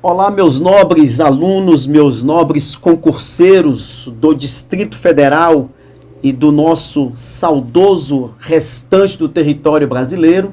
Olá, meus nobres alunos, meus nobres concurseiros do Distrito Federal e do nosso saudoso restante do território brasileiro.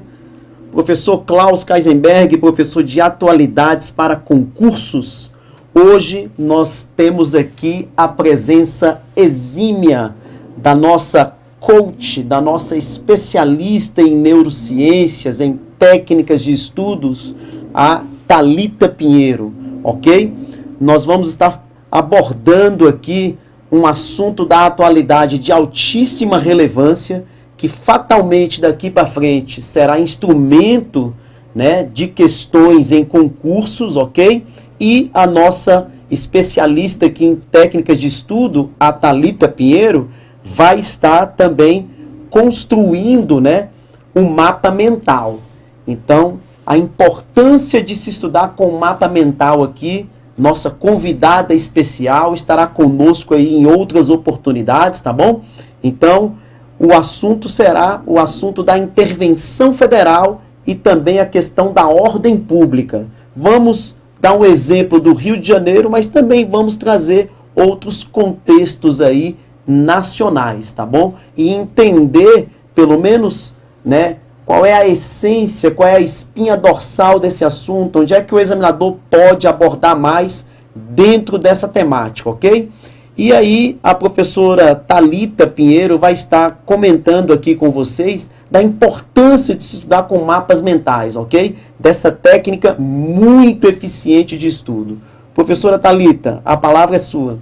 Professor Klaus Kaisenberg, professor de atualidades para concursos. Hoje nós temos aqui a presença exímia da nossa coach, da nossa especialista em neurociências, em técnicas de estudos, a Thalita Pinheiro, ok? Nós vamos estar abordando aqui um assunto da atualidade de altíssima relevância, que fatalmente daqui para frente será instrumento, né, de questões em concursos, ok? E a nossa especialista aqui em técnicas de estudo, a Thalita Pinheiro, vai estar também construindo, né, um mapa mental. Então, a importância de se estudar com mapa mental aqui, nossa convidada especial estará conosco aí em outras oportunidades, tá bom? Então, o assunto será o assunto da intervenção federal e também a questão da ordem pública. Vamos dar um exemplo do Rio de Janeiro, mas também vamos trazer outros contextos aí nacionais, tá bom? E entender, pelo menos, né, qual é a essência, qual é a espinha dorsal desse assunto, onde é que o examinador pode abordar mais dentro dessa temática, ok? E aí a professora Thalita Pinheiro vai estar comentando aqui com vocês da importância de se estudar com mapas mentais, ok? Dessa técnica muito eficiente de estudo. Professora Thalita, a palavra é sua.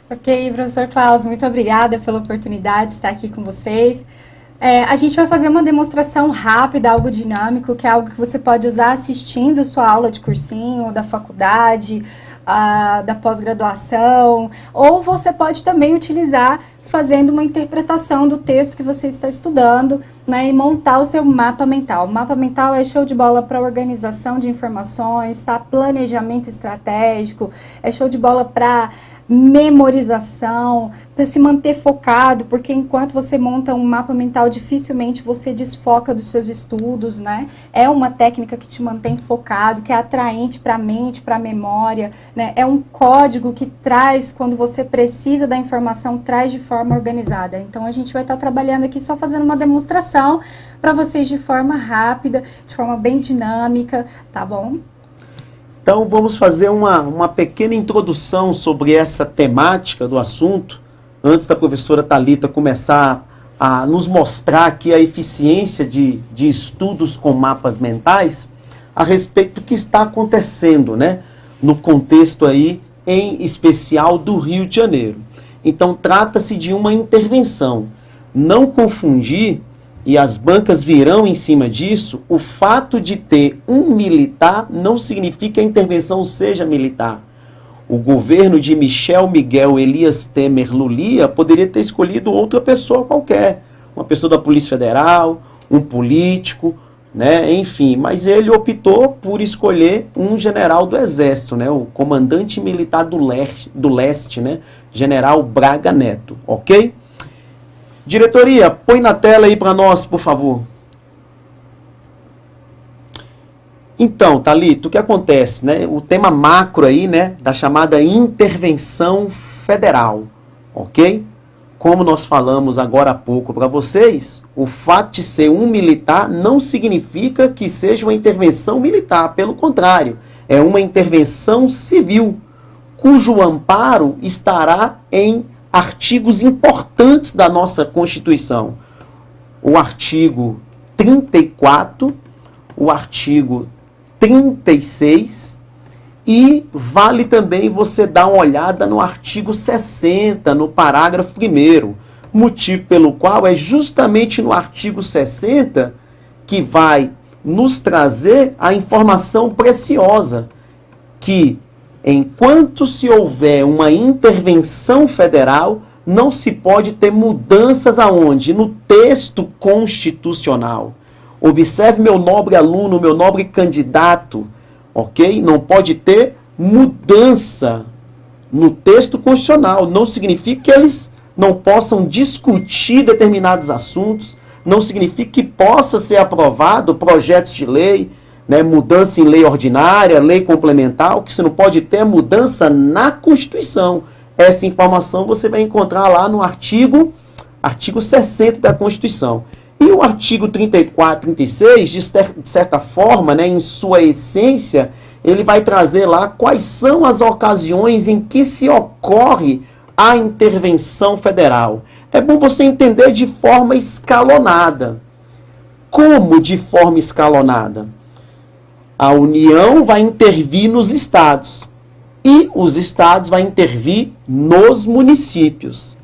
Ok, professor Klaus, muito obrigada pela oportunidade de estar aqui com vocês. A gente vai fazer uma demonstração rápida, algo dinâmico, que é algo que você pode usar assistindo sua aula de cursinho, da faculdade, da pós-graduação, ou você pode também utilizar fazendo uma interpretação do texto que você está estudando, né, e montar o seu mapa mental. O mapa mental é show de bola para organização de informações, tá? Planejamento estratégico, é show de bola para memorização, para se manter focado, porque enquanto você monta um mapa mental, dificilmente você desfoca dos seus estudos, né? É uma técnica que te mantém focado, que é atraente para a mente, para a memória, né? É um código que traz, quando você precisa da informação, traz de forma organizada. Então, a gente vai estar trabalhando aqui só fazendo uma demonstração para vocês de forma rápida, de forma bem dinâmica, tá bom? Então, vamos fazer uma pequena introdução sobre essa temática do assunto, antes da professora Thalita começar a nos mostrar aqui a eficiência de estudos com mapas mentais, a respeito do que está acontecendo, né, no contexto aí, em especial do Rio de Janeiro. Então, trata-se de uma intervenção. Não confundir, e as bancas virão em cima disso, o fato de ter um militar não significa que a intervenção seja militar. O governo de Michel Miguel Elias Temer Lulia poderia ter escolhido outra pessoa qualquer, uma pessoa da Polícia Federal, um político, né, enfim, mas ele optou por escolher um general do Exército, né, o comandante militar do leste, né, General Braga Neto, ok? Diretoria, põe na tela aí para nós, por favor. Então, Thalita, o que acontece, né? O tema macro aí, né, da chamada intervenção federal, ok? Como nós falamos agora há pouco para vocês, o fato de ser um militar não significa que seja uma intervenção militar, pelo contrário, é uma intervenção civil, cujo amparo estará em artigos importantes da nossa Constituição. O artigo 34, o artigo 36 e vale também você dar uma olhada no artigo 60, no parágrafo 1º, motivo pelo qual é justamente no artigo 60 que vai nos trazer a informação preciosa que enquanto se houver uma intervenção federal, não se pode ter mudanças aonde? No texto constitucional. Observe, meu nobre aluno, meu nobre candidato, ok? Não pode ter mudança no texto constitucional. Não significa que eles não possam discutir determinados assuntos, não significa que possa ser aprovado projetos de lei, né, mudança em lei ordinária, lei complementar, o que você não pode ter é mudança na Constituição. Essa informação você vai encontrar lá no artigo 60 da Constituição. E o artigo 34, 36, de certa forma, né, em sua essência, ele vai trazer lá quais são as ocasiões em que se ocorre a intervenção federal. É bom você entender de forma escalonada. Como de forma escalonada? A União vai intervir nos estados e os estados vão intervir nos municípios.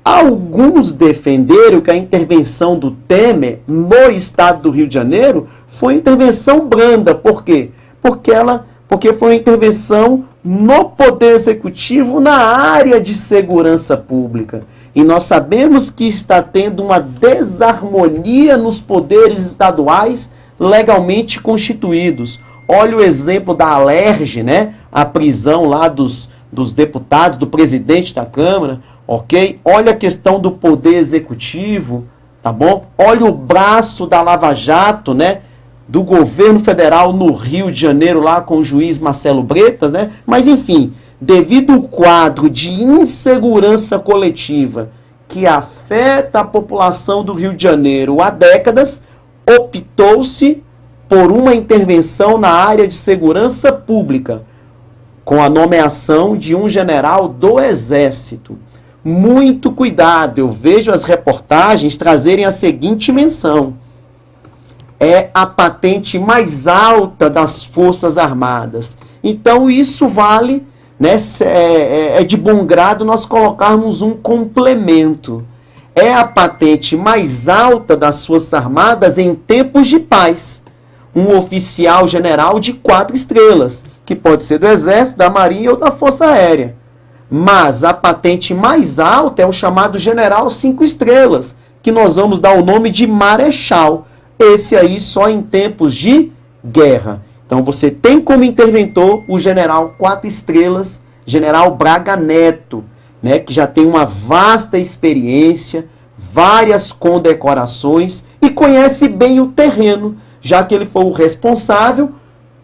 Alguns defenderam que a intervenção do Temer no estado do Rio de Janeiro foi intervenção branda. Por quê? Porque foi uma intervenção no Poder Executivo na área de segurança pública. E nós sabemos que está tendo uma desarmonia nos poderes estaduais legalmente constituídos. Olha o exemplo da Alerj, né? A prisão lá dos deputados, do presidente da Câmara, ok? Olha a questão do Poder Executivo, tá bom? Olha o braço da Lava Jato, né? Do governo federal no Rio de Janeiro, lá com o juiz Marcelo Bretas, né? Mas, enfim, devido ao quadro de insegurança coletiva que afeta a população do Rio de Janeiro há décadas, optou-se por uma intervenção na área de segurança pública, com a nomeação de um general do Exército. Muito cuidado, eu vejo as reportagens trazerem a seguinte menção: é a patente mais alta das Forças Armadas. Então isso vale, né, é de bom grado nós colocarmos um complemento. É a patente mais alta das Forças Armadas em tempos de paz. Um oficial general de 4 estrelas, que pode ser do Exército, da Marinha ou da Força Aérea. Mas a patente mais alta é o chamado general 5 estrelas, que nós vamos dar o nome de marechal. Esse aí só em tempos de guerra. Então você tem como interventor o general 4 estrelas, general Braga Neto, né, que já tem uma vasta experiência, várias condecorações e conhece bem o terreno, já que ele foi o responsável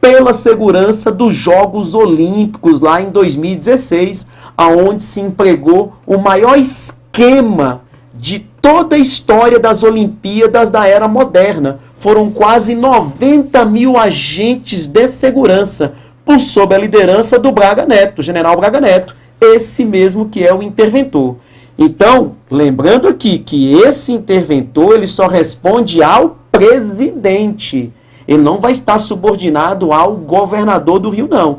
pela segurança dos Jogos Olímpicos lá em 2016, aonde se empregou o maior esquema de toda a história das Olimpíadas da era moderna. Foram quase 90 mil agentes de segurança, por sob a liderança do Braga Neto, do general Braga Neto, esse mesmo que é o interventor. Então, lembrando aqui que esse interventor ele só responde ao presidente. Ele não vai estar subordinado ao governador do Rio, não.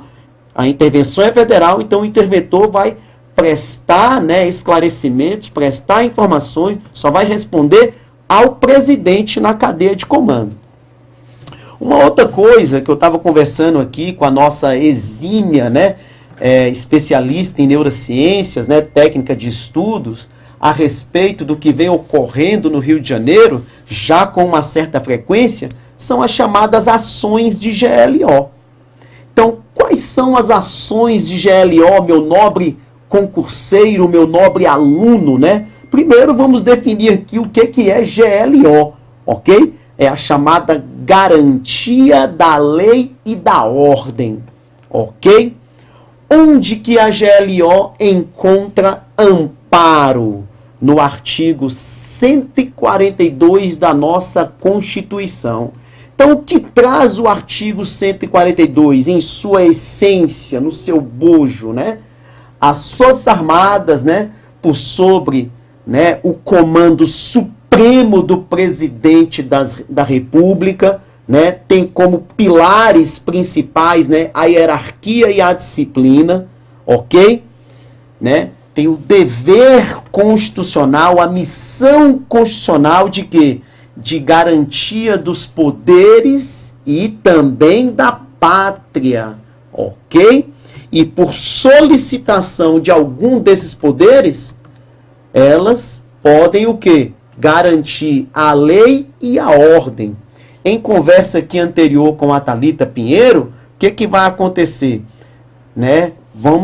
A intervenção é federal, então o interventor vai prestar, né, esclarecimentos, prestar informações, só vai responder ao presidente na cadeia de comando. Uma outra coisa que eu estava conversando aqui com a nossa exímia, né, especialista em neurociências, né, técnica de estudos, a respeito do que vem ocorrendo no Rio de Janeiro, já com uma certa frequência, são as chamadas ações de GLO. Então, quais são as ações de GLO, meu nobre concurseiro, meu nobre aluno, né? Primeiro vamos definir aqui o que é GLO, ok? É a chamada garantia da lei e da ordem, ok? Onde que a GLO encontra amparo? No artigo 142 da nossa Constituição. Então, o que traz o artigo 142 em sua essência, no seu bojo, né? As Forças Armadas, né, por sobre, né, o comando supremo do presidente da República, né, tem como pilares principais, né, a hierarquia e a disciplina, ok? Né? Tem o dever constitucional, a missão constitucional de quê? De garantia dos poderes e também da pátria, ok? E por solicitação de algum desses poderes, elas podem o quê? Garantir a lei e a ordem. Em conversa aqui anterior com a Thalita Pinheiro, o que vai acontecer? Né?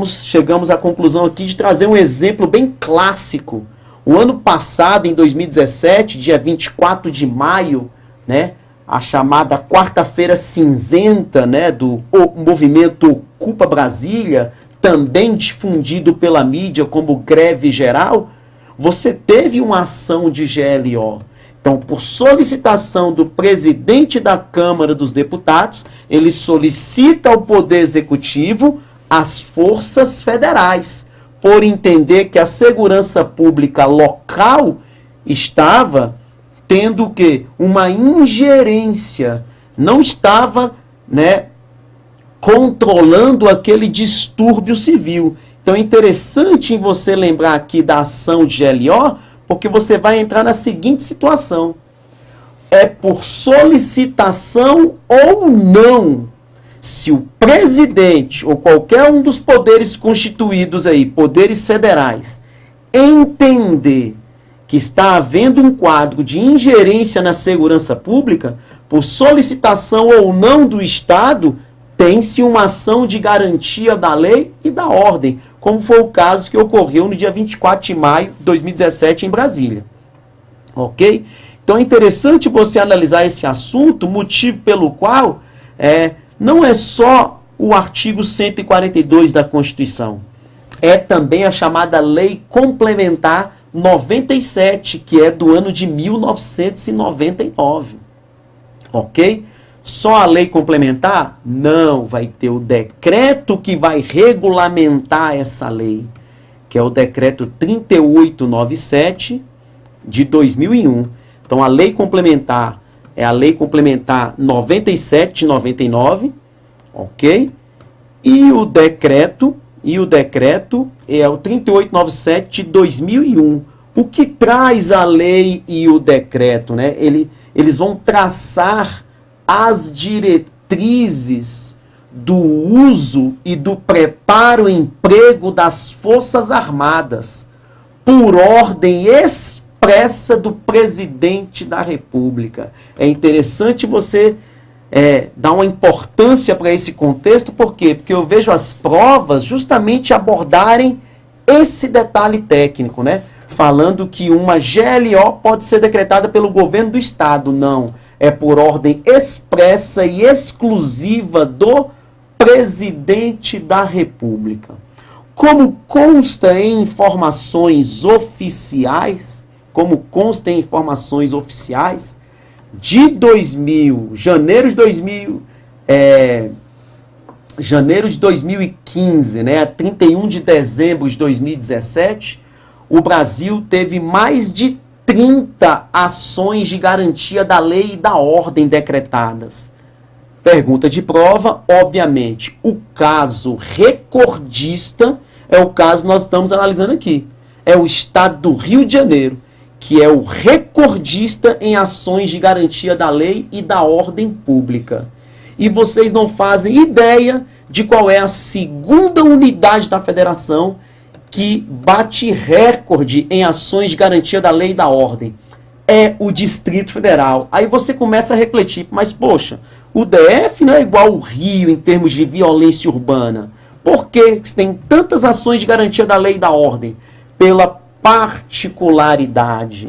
Chegamos à conclusão aqui de trazer um exemplo bem clássico. O ano passado, em 2017, dia 24 de maio, né, a chamada quarta-feira cinzenta, né, do movimento Ocupa Brasília, também difundido pela mídia como greve geral, você teve uma ação de GLO. Então, por solicitação do presidente da Câmara dos Deputados, ele solicita ao Poder Executivo as forças federais, por entender que a segurança pública local estava tendo o quê? Uma ingerência, não estava, né, controlando aquele distúrbio civil. Então é interessante em você lembrar aqui da ação de GLO, porque você vai entrar na seguinte situação. É por solicitação ou não. Se o presidente ou qualquer um dos poderes constituídos aí, poderes federais, entender que está havendo um quadro de ingerência na segurança pública, por solicitação ou não do Estado, tem-se uma ação de garantia da lei e da ordem, como foi o caso que ocorreu no dia 24 de maio de 2017 em Brasília. Ok? Então é interessante você analisar esse assunto, motivo pelo qual não é só o artigo 142 da Constituição, é também a chamada Lei Complementar 97, que é do ano de 1999. Ok? Só a lei complementar? Não, vai ter o decreto que vai regulamentar essa lei, que é o decreto 3897 de 2001. Então a lei complementar é a lei complementar 97 de 99, ok? E o decreto é o 3897 de 2001. O que traz a lei e o decreto, né? Eles vão traçar as diretrizes do uso e do preparo e emprego das Forças Armadas, por ordem expressa do presidente da República. É interessante você dar uma importância para esse contexto, por quê? Porque eu vejo as provas justamente abordarem esse detalhe técnico, né? Falando que uma GLO pode ser decretada pelo governo do Estado. Não. É por ordem expressa e exclusiva do presidente da República. Como consta em informações oficiais, de janeiro de 2015, né, a 31 de dezembro de 2017, o Brasil teve mais de 30 ações de garantia da lei e da ordem decretadas. Pergunta de prova, obviamente, o caso recordista é o caso que nós estamos analisando aqui. É o estado do Rio de Janeiro, que é o recordista em ações de garantia da lei e da ordem pública. E vocês não fazem ideia de qual é a segunda unidade da federação que bate recorde em ações de garantia da lei e da ordem. É o Distrito Federal. Aí você começa a refletir, mas poxa, o DF não é igual ao Rio em termos de violência urbana. Por que tem tantas ações de garantia da lei e da ordem? Pela particularidade,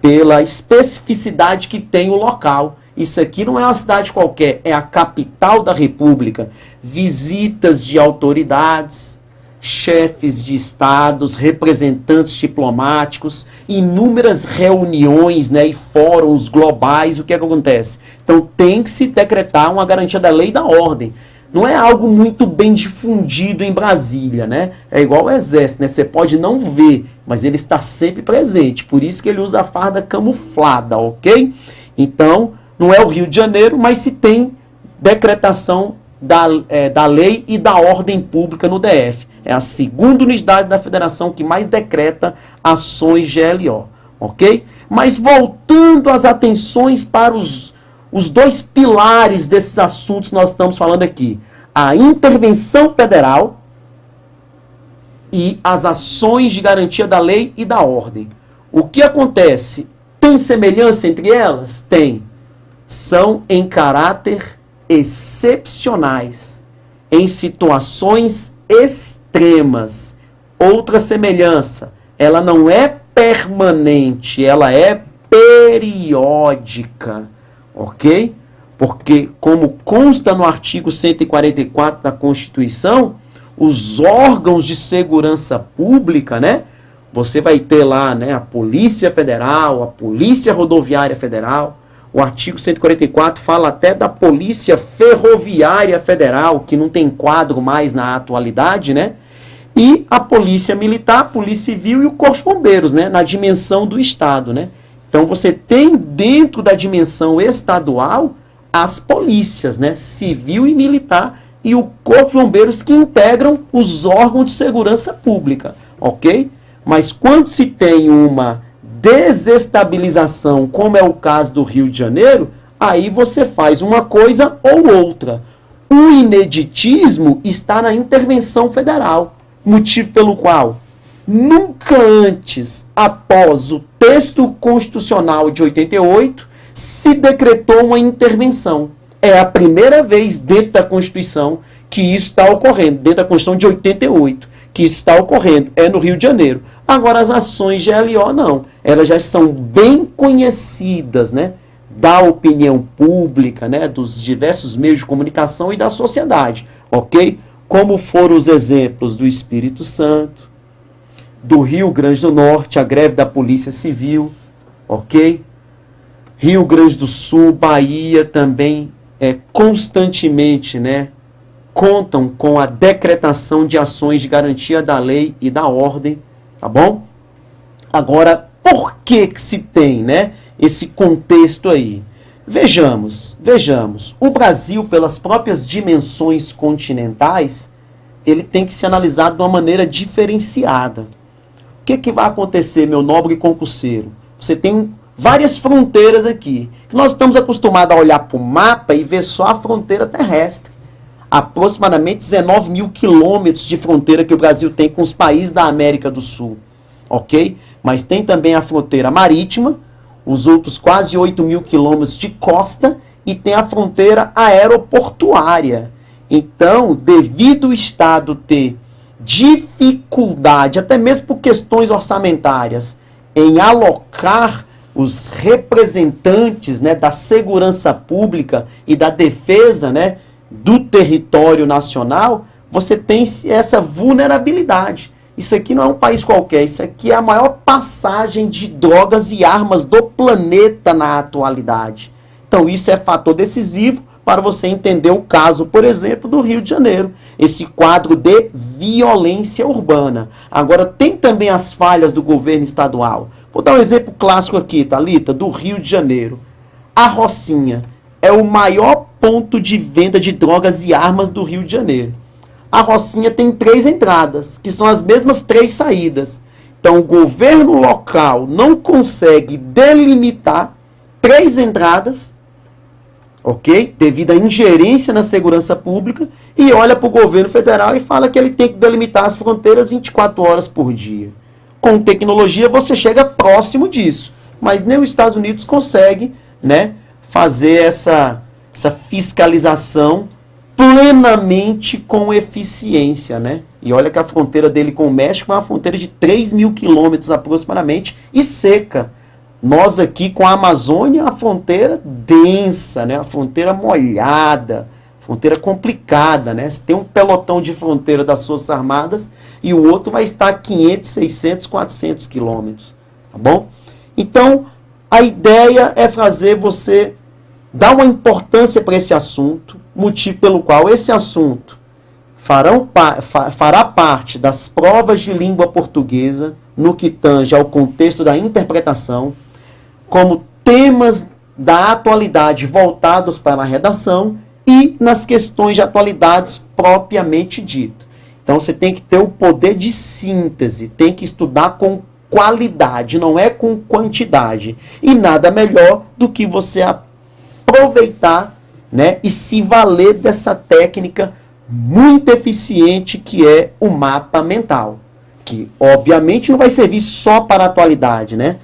pela especificidade que tem o local. Isso aqui não é uma cidade qualquer, é a capital da República. Visitas de autoridades, chefes de estados, representantes diplomáticos, inúmeras reuniões, né, e fóruns globais. O que é que acontece? Então tem que se decretar uma garantia da lei e da ordem. Não é algo muito bem difundido em Brasília, né? É igual o Exército, né? Você pode não ver, mas ele está sempre presente. Por isso que ele usa a farda camuflada, ok? Então, não é o Rio de Janeiro, mas se tem decretação da lei e da ordem pública no DF. É a segunda unidade da federação que mais decreta ações GLO, ok? Mas voltando as atenções para os dois pilares desses assuntos que nós estamos falando aqui. A intervenção federal e as ações de garantia da lei e da ordem. O que acontece? Tem semelhança entre elas? Tem. São em caráter excepcionais, em situações extremas. Outra semelhança, ela não é permanente, ela é periódica. ok? Porque, como consta no artigo 144 da Constituição, os órgãos de segurança pública, né? Você vai ter lá, né, a Polícia Federal, a Polícia Rodoviária Federal. O artigo 144 fala até da Polícia Ferroviária Federal, que não tem quadro mais na atualidade, né? E a Polícia Militar, a Polícia Civil e o Corpo de Bombeiros, né, na dimensão do Estado, né? Então você tem dentro da dimensão estadual as polícias, né, civil e militar, e o Corpo de Bombeiros, que integram os órgãos de segurança pública, ok? Mas quando se tem uma desestabilização, como é o caso do Rio de Janeiro, aí você faz uma coisa ou outra. O ineditismo está na intervenção federal, motivo pelo qual nunca antes, após o texto constitucional de 88, se decretou uma intervenção. É a primeira vez dentro da Constituição que isso está ocorrendo, dentro da Constituição de 88, que isso está ocorrendo, é no Rio de Janeiro. Agora, as ações GLO não, elas já são bem conhecidas, né, da opinião pública, né, dos diversos meios de comunicação e da sociedade, ok? Como foram os exemplos do Espírito Santo, do Rio Grande do Norte, a greve da Polícia Civil, ok? Rio Grande do Sul, Bahia também constantemente, né, contam com a decretação de ações de garantia da lei e da ordem, tá bom? Agora, por que se tem, né, esse contexto aí? Vejamos. O Brasil, pelas próprias dimensões continentais, ele tem que ser analisado de uma maneira diferenciada. O que vai acontecer, meu nobre concurseiro? Você tem várias fronteiras aqui, que nós estamos acostumados a olhar para o mapa e ver só a fronteira terrestre. Aproximadamente 19 mil quilômetros de fronteira que o Brasil tem com os países da América do Sul, ok? Mas tem também a fronteira marítima, os outros quase 8 mil quilômetros de costa, e tem a fronteira aeroportuária. Então, devido o Estado ter dificuldade, até mesmo por questões orçamentárias, em alocar os representantes, né, da segurança pública e da defesa, né, do território nacional, você tem essa vulnerabilidade. Isso aqui não é um país qualquer, isso aqui é a maior passagem de drogas e armas do planeta na atualidade. Então isso é fator decisivo para você entender o caso, por exemplo, do Rio de Janeiro, esse quadro de violência urbana. Agora, tem também as falhas do governo estadual. Vou dar um exemplo clássico aqui, Thalita, do Rio de Janeiro. A Rocinha é o maior ponto de venda de drogas e armas do Rio de Janeiro. A Rocinha tem 3 entradas, que são as mesmas 3 saídas. Então, o governo local não consegue delimitar 3 entradas, ok? Devido à ingerência na segurança pública, e olha para o governo federal e fala que ele tem que delimitar as fronteiras 24 horas por dia. Com tecnologia você chega próximo disso, mas nem os Estados Unidos consegue, né, fazer essa fiscalização plenamente com eficiência, né? E olha que a fronteira dele com o México é uma fronteira de 3 mil quilômetros aproximadamente e seca. Nós aqui com a Amazônia, a fronteira densa, né? A fronteira molhada, fronteira complicada, né? Você tem um pelotão de fronteira das Forças Armadas e o outro vai estar a 500, 600, 400 quilômetros, tá bom? Então, a ideia é fazer você dar uma importância para esse assunto, motivo pelo qual esse assunto fará parte das provas de língua portuguesa no que tange ao contexto da interpretação, como temas da atualidade voltados para a redação e nas questões de atualidades propriamente dito. Então você tem que ter o poder de síntese, tem que estudar com qualidade, não é com quantidade. E nada melhor do que você aproveitar, né, e se valer dessa técnica muito eficiente que é o mapa mental, que obviamente não vai servir só para a atualidade, né?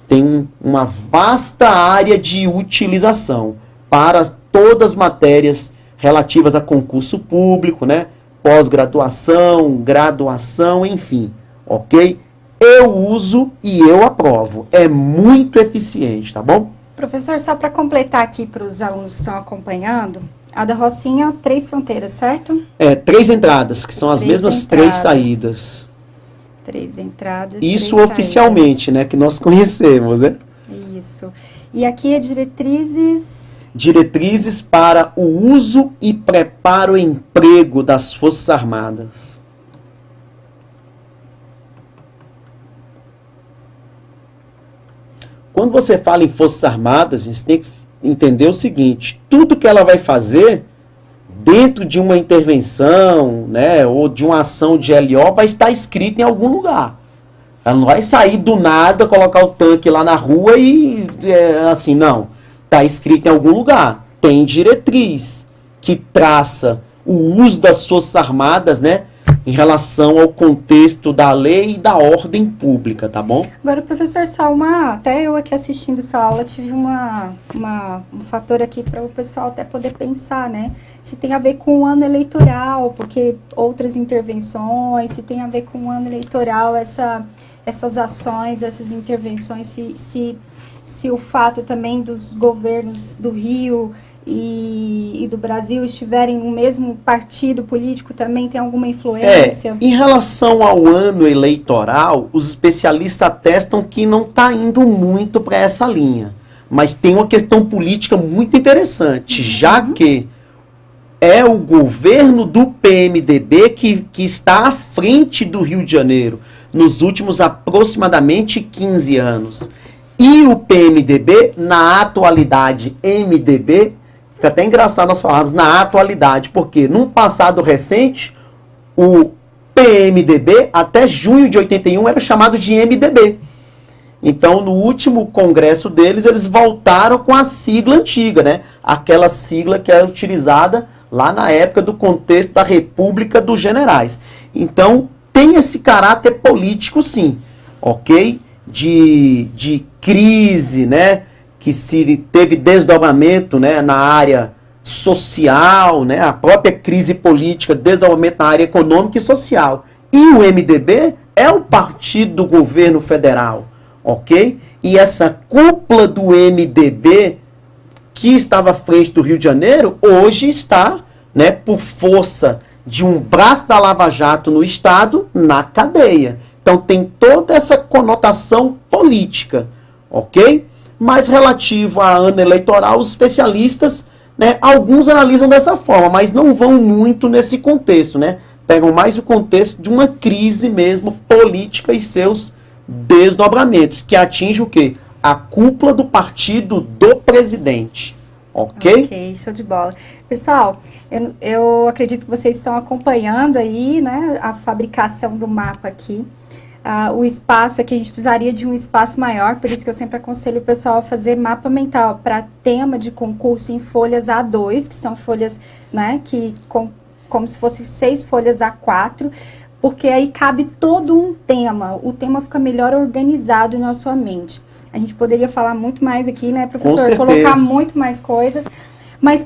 Tem uma vasta área de utilização para todas as matérias relativas a concurso público, né? Pós-graduação, graduação, enfim, ok? Eu uso e eu aprovo, é muito eficiente, tá bom? Professor, só para completar aqui para os alunos que estão acompanhando, a da Rocinha, 3 fronteiras, certo? 3 entradas, que são as mesmas 3 saídas. 3 entradas, isso 3 oficialmente, saídas. né, que nós conhecemos, né? Isso. E aqui é diretrizes... Diretrizes para o uso e preparo e emprego das Forças Armadas. Quando você fala em Forças Armadas, a gente tem que entender o seguinte: tudo que ela vai fazer dentro de uma intervenção, né, ou de uma ação de LO vai estar escrito em algum lugar. Ela não vai sair do nada, colocar o tanque lá na rua e assim, não. Está escrito em algum lugar. Tem diretriz que traça o uso das Forças Armadas, né, em relação ao contexto da lei e da ordem pública, tá bom? Agora, professor, até eu aqui assistindo essa aula tive um fator aqui para o pessoal até poder pensar, né? Se tem a ver com o ano eleitoral, porque outras intervenções, se tem a ver com o ano eleitoral, essas ações, essas intervenções, se o fato também dos governos do Rio e do Brasil estiverem no mesmo partido político também tem alguma influência? Em relação ao ano eleitoral, os especialistas atestam que não está indo muito para essa linha. Mas tem uma questão política muito interessante, já que é o governo do PMDB que está à frente do Rio de Janeiro nos últimos aproximadamente 15 anos. E o PMDB, na atualidade MDB, fica até engraçado nós falarmos na atualidade, porque num passado recente, o PMDB, até junho de 81, era chamado de MDB. Então, no último congresso deles, eles voltaram com a sigla antiga, né? Aquela sigla que era utilizada lá na época do contexto da República dos Generais. Então, tem esse caráter político, sim, ok? De crise, né? Que se teve desdobramento, né, na área social, né, a própria crise política, desdobramento na área econômica e social. E o MDB é o partido do governo federal, ok? E essa cúpula do MDB, que estava à frente do Rio de Janeiro, hoje está, né, por força de um braço da Lava Jato no Estado, na cadeia. Então tem toda essa conotação política, ok? Mas relativo a ano eleitoral, os especialistas, né, alguns analisam dessa forma, mas não vão muito nesse contexto, né? Pegam mais o contexto de uma crise mesmo política e seus desdobramentos, que atinge o quê? A cúpula do partido do presidente, ok? Ok, show de bola. Pessoal, eu acredito que vocês estão acompanhando aí, né, a fabricação do mapa aqui. O espaço aqui, a gente precisaria de um espaço maior, por isso que eu sempre aconselho o pessoal a fazer mapa mental para tema de concurso em folhas A2, que são folhas, né, como se fossem 6 folhas A4, porque aí cabe todo um tema, o tema fica melhor organizado na sua mente. A gente poderia falar muito mais aqui, né, professor? Colocar muito mais coisas, mas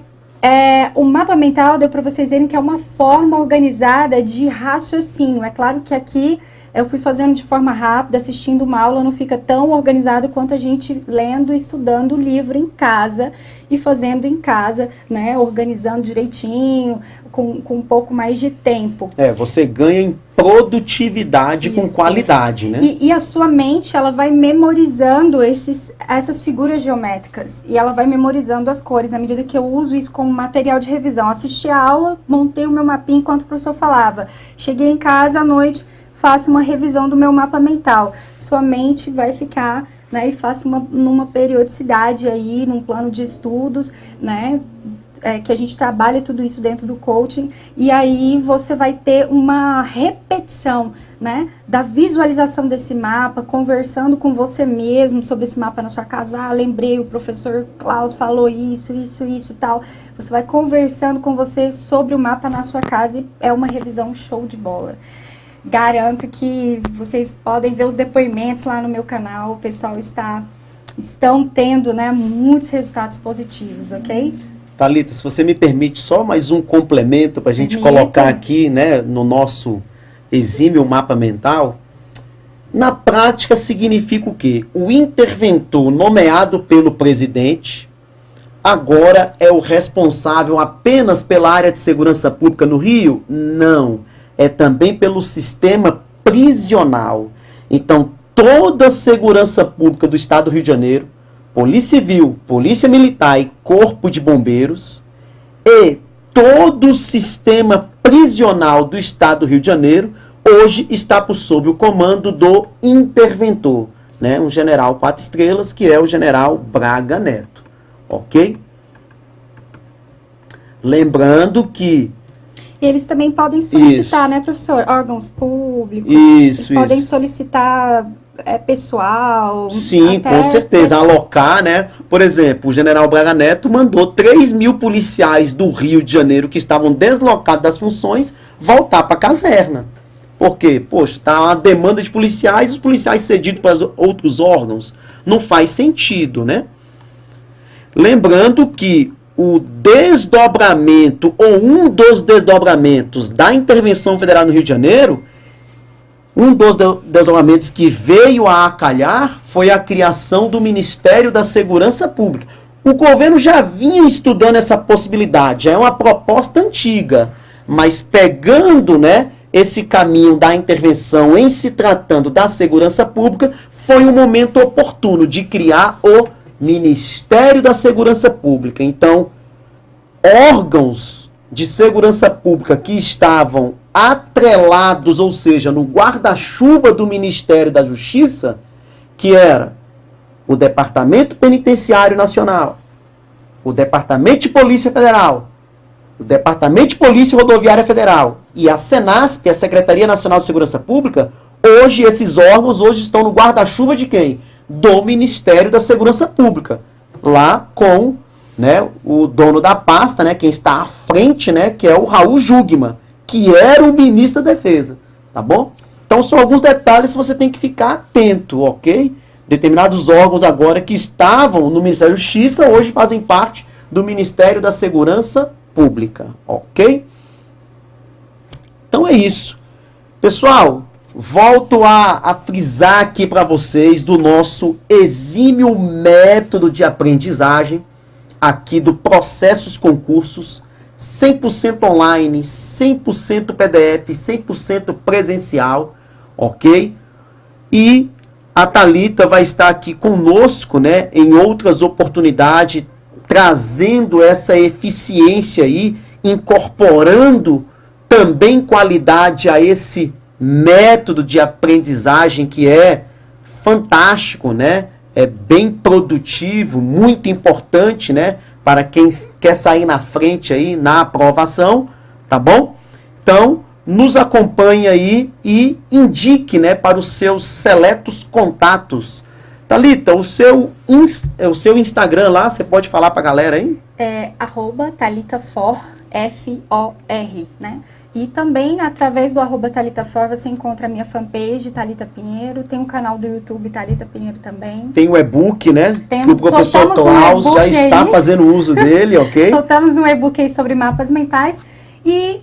o mapa mental deu para vocês verem que é uma forma organizada de raciocínio. É claro que aqui eu fui fazendo de forma rápida, assistindo uma aula, não fica tão organizado quanto a gente lendo e estudando o livro em casa e fazendo em casa, né, organizando direitinho, com um pouco mais de tempo. Você ganha em produtividade. Isso. Com qualidade, né? E a sua mente, ela vai memorizando essas figuras geométricas e ela vai memorizando as cores, à medida que eu uso isso como material de revisão. Assisti a aula, montei o meu mapinha enquanto o professor falava. Cheguei em casa à noite, faço uma revisão do meu mapa mental. Sua mente vai ficar, né, e faço numa periodicidade aí, num plano de estudos, né, que a gente trabalha tudo isso dentro do coaching, e aí você vai ter uma repetição, né, da visualização desse mapa, conversando com você mesmo sobre esse mapa na sua casa. Lembrei, o professor Klaus falou isso e tal. Você vai conversando com você sobre o mapa na sua casa e é uma revisão show de bola. Garanto que vocês podem ver os depoimentos lá no meu canal. O pessoal estão tendo, né, muitos resultados positivos, ok? Thalita, se você me permite só mais um complemento para a gente colocar aqui, né, no nosso exímio mapa mental. Na prática significa o quê? O interventor nomeado pelo presidente agora é o responsável apenas pela área de segurança pública no Rio? Não. É também pelo sistema prisional. Então, toda a segurança pública do Estado do Rio de Janeiro, Polícia Civil, Polícia Militar e Corpo de Bombeiros, e todo o sistema prisional do Estado do Rio de Janeiro, hoje está sob o comando do interventor, né? Um general 4 estrelas, que é o general Braga Neto. Ok? Lembrando que... Eles também podem solicitar, né, professor? Órgãos públicos. Isso. Podem solicitar pessoal. Sim, com certeza. Alocar, né? Por exemplo, o general Braga Neto mandou 3.000 policiais do Rio de Janeiro que estavam deslocados das funções voltar para a caserna. Por quê? Poxa, tá uma demanda de policiais, os policiais cedidos para outros órgãos. Não faz sentido, né? Lembrando que o desdobramento, ou um dos desdobramentos da intervenção federal no Rio de Janeiro, um dos desdobramentos que veio a acalhar foi a criação do Ministério da Segurança Pública. O governo já vinha estudando essa possibilidade, já é uma proposta antiga, mas pegando, né, esse caminho da intervenção em se tratando da segurança pública, foi um momento oportuno de criar o Ministério da Segurança Pública. Então, órgãos de segurança pública que estavam atrelados, ou seja, no guarda-chuva do Ministério da Justiça, que era o Departamento Penitenciário Nacional, o Departamento de Polícia Federal, o Departamento de Polícia Rodoviária Federal e a SENASP, a Secretaria Nacional de Segurança Pública, hoje esses órgãos estão no guarda-chuva de quem? Do Ministério da Segurança Pública, lá com, né, o dono da pasta, né, quem está à frente, né, que é o Raul Jugman, que era o ministro da Defesa, tá bom? Então são alguns detalhes que você tem que ficar atento, ok? Determinados órgãos agora que estavam no Ministério da Justiça hoje fazem parte do Ministério da Segurança Pública, ok? Então é isso. Pessoal, volto a frisar aqui para vocês do nosso exímio método de aprendizagem aqui do Processos Concursos, 100% online, 100% PDF, 100% presencial, ok? E a Thalita vai estar aqui conosco, né, em outras oportunidades, trazendo essa eficiência aí, incorporando também qualidade a esse método de aprendizagem que é fantástico, né? É bem produtivo, muito importante, né? Para quem quer sair na frente aí na aprovação, tá bom? Então, nos acompanhe aí e indique, né, para os seus seletos contatos. Thalita, o seu Instagram lá, você pode falar para a galera aí? É @ThalitaFor, F-O-R, né? E também, através do @ThalitaFor, você encontra a minha fanpage, Thalita Pinheiro. Tem um canal do YouTube, Thalita Pinheiro também. Tem o e-book, né? Que o professor Klaus já está fazendo uso dele, ok? Soltamos um e-book aí sobre mapas mentais. E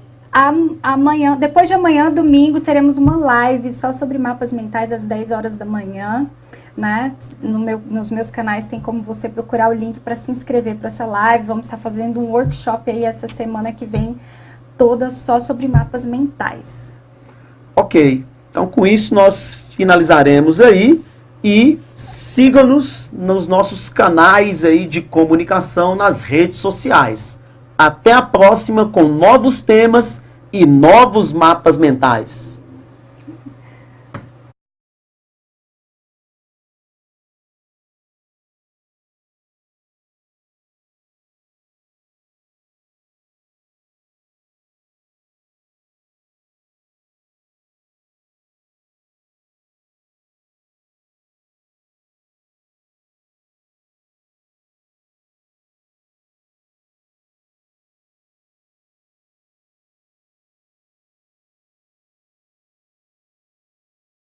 amanhã, depois de amanhã, domingo, teremos uma live só sobre mapas mentais às 10 horas da manhã. Né? Nos meus canais tem como você procurar o link para se inscrever para essa live. Vamos estar fazendo um workshop aí essa semana que vem, toda só sobre mapas mentais. Ok, então com isso nós finalizaremos aí e siga-nos nos nossos canais aí de comunicação nas redes sociais. Até a próxima com novos temas e novos mapas mentais.